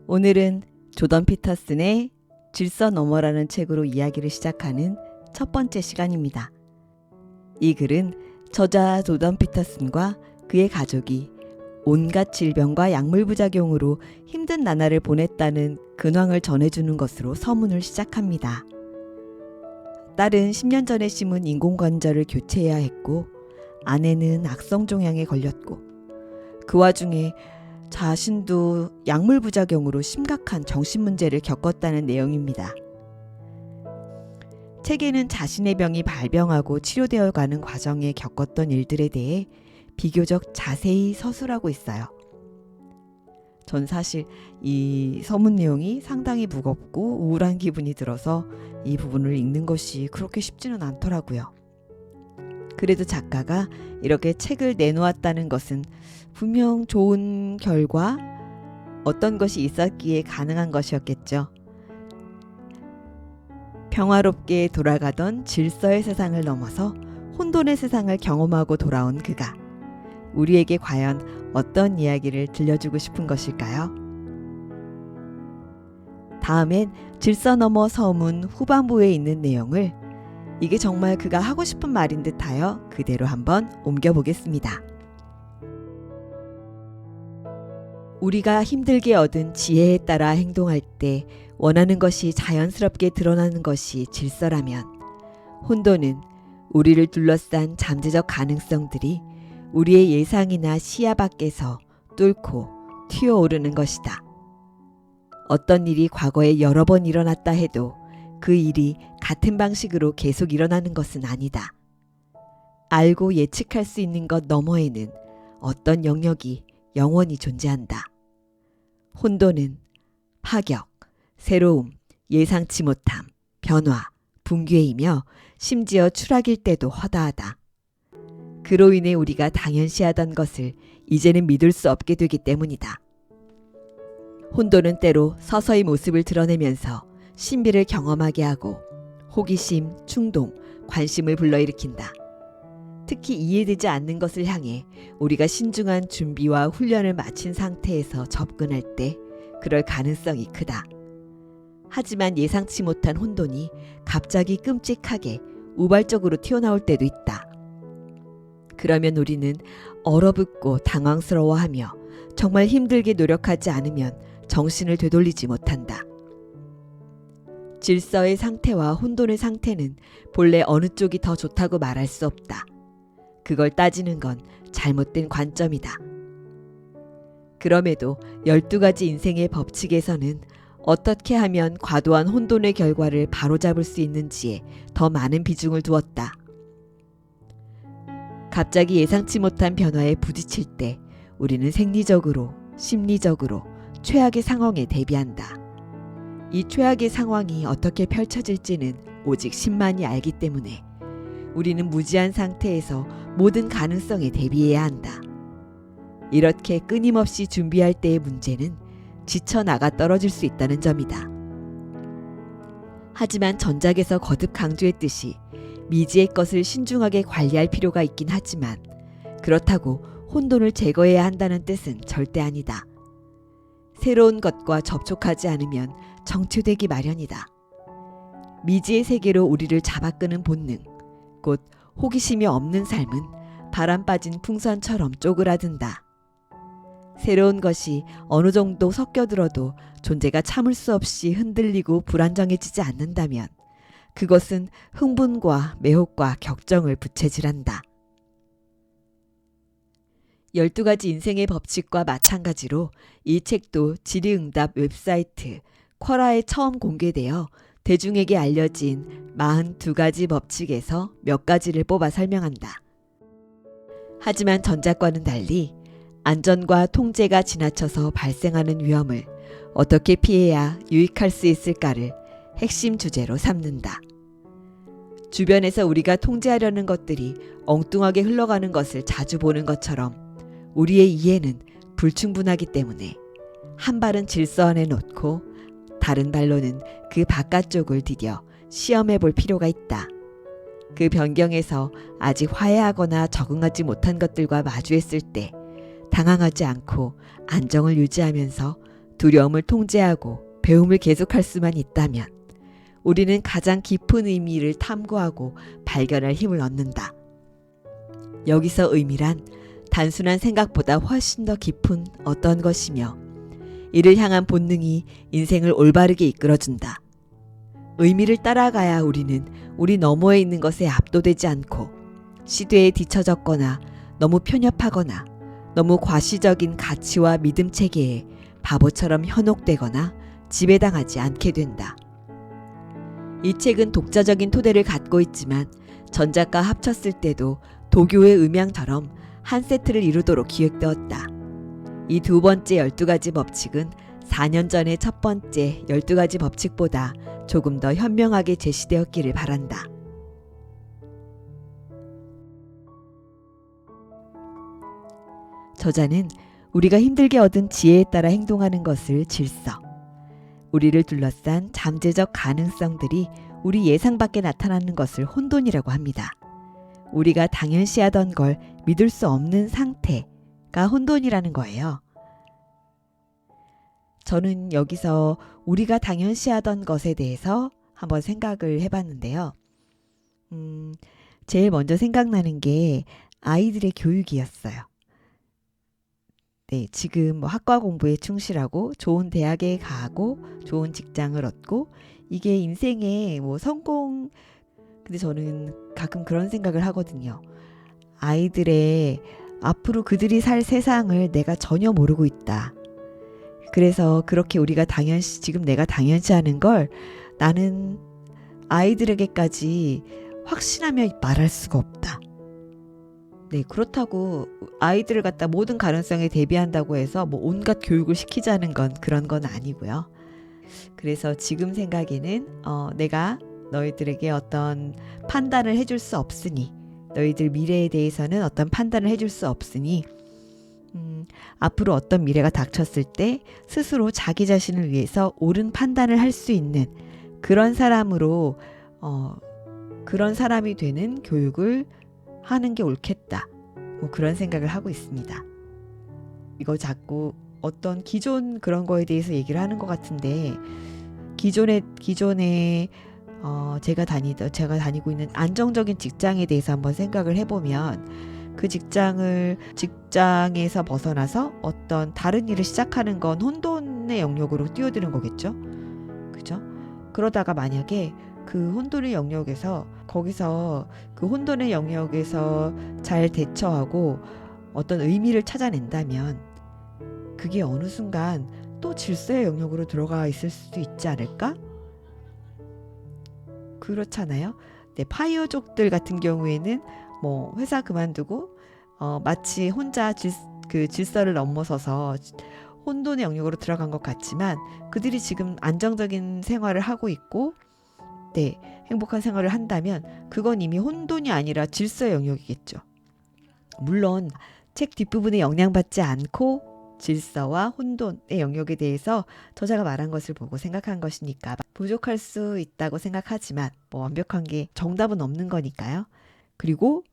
오늘은 조던 피터슨의 질서 너머라는 책으로 이야기를 시작하는 첫 번째 시간입니다. 이 글은 저자 조던 피터슨과 그의 가족이 온갖 질병과 약물 부작용으로 힘든 나날을 보냈다는 근황을 전해주는 것으로 서문을 시작합니다. 딸은 10년 전에 심은 인공관절을 교체해야 했고, 아내는 악성 종양에 걸렸고, 그 와중에 자신도 약물 부작용으로 심각한 정신문제를 겪었다는 내용입니다. 책에는 자신의 병이 발병하고 치료되어 가는 과정에 겪었던 일들에 대해 비교적 자세히 서술하고 있어요. 전 사실 이 서문 내용이 상당히 무겁고 우울한 기분이 들어서 이 부분을 읽는 것이 그렇게 쉽지는 않더라고요. 그래도 작가가 이렇게 책을 내놓았다는 것은 분명 좋은 결과, 어떤 것이 있었기에 가능한 것이었겠죠. 평화롭게 돌아가던 질서의 세상을 넘어서 혼돈의 세상을 경험하고 돌아온 그가 우리에게 과연 어떤 이야기를 들려주고 싶은 것일까요? 다음엔 질서 너머 서문 후반부에 있는 내용을 이게 정말 그가 하고 싶은 말인 듯하여 그대로 한번 옮겨보겠습니다. 우리가 힘들게 얻은 지혜에 따라 행동할 때 원하는 것이 자연스럽게 드러나는 것이 질서라면, 혼돈은 우리를 둘러싼 잠재적 가능성들이 우리의 예상이나 시야 밖에서 뚫고 튀어오르는 것이다. 어떤 일이 과거에 여러 번 일어났다 해도 그 일이 같은 방식으로 계속 일어나는 것은 아니다. 알고 예측할 수 있는 것 너머에는 어떤 영역이 영원히 존재한다. 혼돈은 파격, 새로움, 예상치 못함, 변화, 붕괴이며 심지어 추락일 때도 허다하다. 그로 인해 우리가 당연시하던 것을 이제는 믿을 수 없게 되기 때문이다. 혼돈은 때로 서서히 모습을 드러내면서 신비를 경험하게 하고 호기심, 충동, 관심을 불러일으킨다. 특히 이해되지 않는 것을 향해 우리가 신중한 준비와 훈련을 마친 상태에서 접근할 때 그럴 가능성이 크다. 하지만 예상치 못한 혼돈이 갑자기 끔찍하게 우발적으로 튀어나올 때도 있다. 그러면 우리는 얼어붙고 당황스러워하며 정말 힘들게 노력하지 않으면 정신을 되돌리지 못한다. 질서의 상태와 혼돈의 상태는 본래 어느 쪽이 더 좋다고 말할 수 없다. 그걸 따지는 건 잘못된 관점이다. 그럼에도 12가지 인생의 법칙에서는 어떻게 하면 과도한 혼돈의 결과를 바로잡을 수 있는지에 더 많은 비중을 두었다. 갑자기 예상치 못한 변화에 부딪힐 때 우리는 생리적으로, 심리적으로 최악의 상황에 대비한다. 이 최악의 상황이 어떻게 펼쳐질지는 오직 신만이 알기 때문에 우리는 무지한 상태에서 모든 가능성에 대비해야 한다. 이렇게 끊임없이 준비할 때의 문제는 지쳐 나가 떨어질 수 있다는 점이다. 하지만 전작에서 거듭 강조했듯이 미지의 것을 신중하게 관리할 필요가 있긴 하지만 그렇다고 혼돈을 제거해야 한다는 뜻은 절대 아니다. 새로운 것과 접촉하지 않으면 정체되기 마련이다. 미지의 세계로 우리를 잡아끄는 본능, 곧 호기심이 없는 삶은 바람 빠진 풍선처럼 쪼그라든다. 새로운 것이 어느 정도 섞여들어도 존재가 참을 수 없이 흔들리고 불안정해지지 않는다면 그것은 흥분과 매혹과 격정을 부채질한다. 12가지 인생의 법칙과 마찬가지로 이 책도 질의응답 웹사이트 쿼라에 처음 공개되어 대중에게 알려진 42가지 법칙에서 몇 가지를 뽑아 설명한다. 하지만 전작과는 달리 안전과 통제가 지나쳐서 발생하는 위험을 어떻게 피해야 유익할 수 있을까를 핵심 주제로 삼는다. 주변에서 우리가 통제하려는 것들이 엉뚱하게 흘러가는 것을 자주 보는 것처럼 우리의 이해는 불충분하기 때문에 한 발은 질서 안에 놓고 다른 발로는 그 바깥쪽을 디뎌 시험해 볼 필요가 있다. 그 변경에서 아직 화해하거나 적응하지 못한 것들과 마주했을 때 당황하지 않고 안정을 유지하면서 두려움을 통제하고 배움을 계속할 수만 있다면 우리는 가장 깊은 의미를 탐구하고 발견할 힘을 얻는다. 여기서 의미란 단순한 생각보다 훨씬 더 깊은 어떤 것이며 이를 향한 본능이 인생을 올바르게 이끌어준다. 의미를 따라가야 우리는 우리 너머에 있는 것에 압도되지 않고 시대에 뒤처졌거나 너무 편협하거나 너무 과시적인 가치와 믿음 체계에 바보처럼 현혹되거나 지배당하지 않게 된다. 이 책은 독자적인 토대를 갖고 있지만 전작과 합쳤을 때도 도교의 음향처럼 한 세트를 이루도록 기획되었다. 이 두 번째 12가지 법칙은 4년 전의 첫 번째 12가지 법칙보다 조금 더 현명하게 제시되었기를 바란다. 저자는 우리가 힘들게 얻은 지혜에 따라 행동하는 것을 질서, 우리를 둘러싼 잠재적 가능성들이 우리 예상 밖에 나타나는 것을 혼돈이라고 합니다. 우리가 당연시하던 걸 믿을 수 없는 상태가 혼돈이라는 거예요. 저는 여기서 우리가 당연시하던 것에 대해서 한번 생각을 해봤는데요. 제일 먼저 생각나는 게 아이들의 교육이었어요. 네, 지금 뭐 학과 공부에 충실하고 좋은 대학에 가고 좋은 직장을 얻고 이게 인생의 뭐 성공. 근데 저는 가끔 그런 생각을 하거든요. 아이들의 앞으로 그들이 살 세상을 내가 전혀 모르고 있다. 그래서 그렇게 우리가 지금 내가 당연시하는 걸 나는 아이들에게까지 확신하며 말할 수가 없다. 네, 그렇다고 아이들을 갖다 모든 가능성에 대비한다고 해서 뭐 온갖 교육을 시키자는 건 그런 건 아니고요. 그래서 지금 생각에는 내가 너희들에게 어떤 판단을 해줄 수 없으니, 너희들 미래에 대해서는 어떤 판단을 해줄 수 없으니 앞으로 어떤 미래가 닥쳤을 때 스스로 자기 자신을 위해서 옳은 판단을 할 수 있는 그런 사람으로 그런 사람이 되는 교육을 하는 게 옳겠다. 뭐 그런 생각을 하고 있습니다. 이거 자꾸 어떤 기존 그런 거에 대해서 얘기를 하는 것 같은데 기존에 제가 다니고 있는 안정적인 직장에 대해서 한번 생각을 해보면 그 직장에서 벗어나서 어떤 다른 일을 시작하는 건 혼돈의 영역으로 뛰어드는 거겠죠. 그죠? 그러다가 만약에 그 혼돈의 영역에서 거기서 그 혼돈의 영역에서 잘 대처하고 어떤 의미를 찾아낸다면 그게 어느 순간 또 질서의 영역으로 들어가 있을 수도 있지 않을까? 그렇잖아요. 네, 파이어족들 같은 경우에는 뭐 회사 그만두고 마치 혼자 질서를 넘어서서 혼돈의 영역으로 들어간 것 같지만 그들이 지금 안정적인 생활을 하고 있고 네, 행복한 생활을 한다면 그건 이미 혼돈이 아니라 질서의 영역이겠죠. 물론 책 뒷부분에 영향받지 않고 질서와 혼돈의 영역에 대해서 저자가 말한 것을 보고 생각한 것이니까 부족할 수 있다고 생각하지만 뭐 완벽한 게 정답은 없는 거니까요. 그리고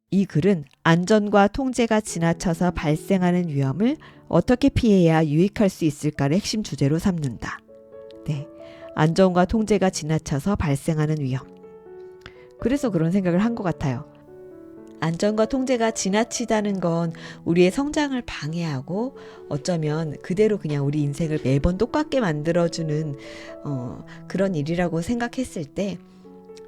이 글은 안전과 통제가 지나쳐서 발생하는 위험을 어떻게 피해야 유익할 수 있을까를 핵심 주제로 삼는다. 네, 안전과 통제가 지나쳐서 발생하는 위험. 그래서 그런 생각을 한 것 같아요. 안전과 통제가 지나치다는 건 우리의 성장을 방해하고 어쩌면 그대로 그냥 우리 인생을 매번 똑같게 만들어주는 그런 일이라고 생각했을 때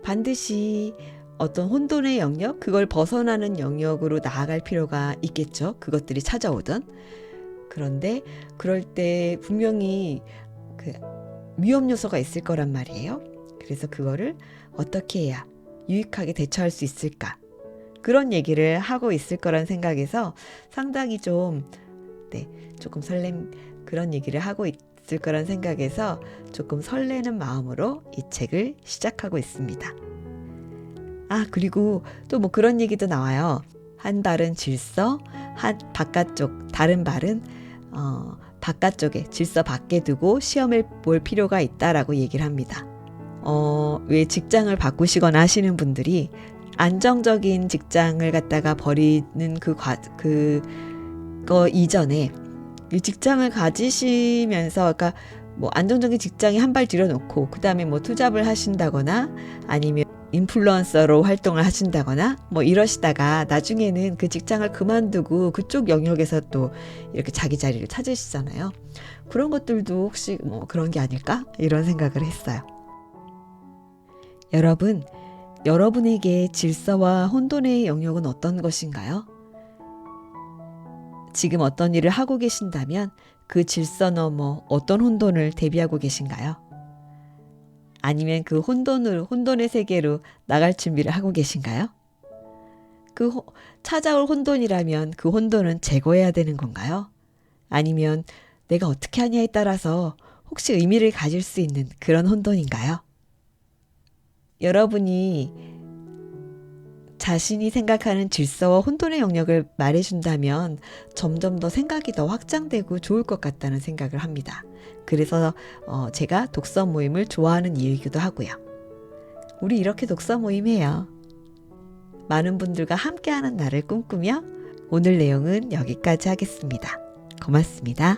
반드시 어떤 혼돈의 영역, 그걸 벗어나는 영역으로 나아갈 필요가 있겠죠. 그것들이 찾아오던. 그런데 그럴 때 분명히 그 위험 요소가 있을 거란 말이에요. 그래서 그거를 어떻게 해야 유익하게 대처할 수 있을까? 그런 얘기를 하고 있을 거란 생각에서 상당히 조금 그런 얘기를 하고 있을 거란 생각에서 조금 설레는 마음으로 이 책을 시작하고 있습니다. 그리고 또 뭐 그런 얘기도 나와요. 한 발은 질서, 다른 발은 바깥쪽에 질서 밖에 두고 시험을 볼 필요가 있다라고 얘기를 합니다. 왜 직장을 바꾸시거나 하시는 분들이 안정적인 직장을 갖다가 버리는 그거 이전에 이 직장을 가지시면서, 그러니까 뭐 안정적인 직장에 한 발 들여놓고 그 다음에 뭐 투잡을 하신다거나 아니면 인플루언서로 활동을 하신다거나 뭐 이러시다가 나중에는 그 직장을 그만두고 그쪽 영역에서 또 이렇게 자기 자리를 찾으시잖아요. 그런 것들도 혹시 뭐 그런 게 아닐까? 이런 생각을 했어요. 여러분, 여러분에게 질서와 혼돈의 영역은 어떤 것인가요? 지금 어떤 일을 하고 계신다면 그 질서 넘어 어떤 혼돈을 대비하고 계신가요? 아니면 그 혼돈의 세계로 나갈 준비를 하고 계신가요? 찾아올 혼돈이라면 그 혼돈은 제거해야 되는 건가요? 아니면 내가 어떻게 하냐에 따라서 혹시 의미를 가질 수 있는 그런 혼돈인가요? 여러분이 자신이 생각하는 질서와 혼돈의 영역을 말해준다면 점점 더 생각이 더 확장되고 좋을 것 같다는 생각을 합니다. 그래서 제가 독서 모임을 좋아하는 이유이기도 하고요. 우리 이렇게 독서 모임해요. 많은 분들과 함께하는 날을 꿈꾸며 오늘 내용은 여기까지 하겠습니다. 고맙습니다.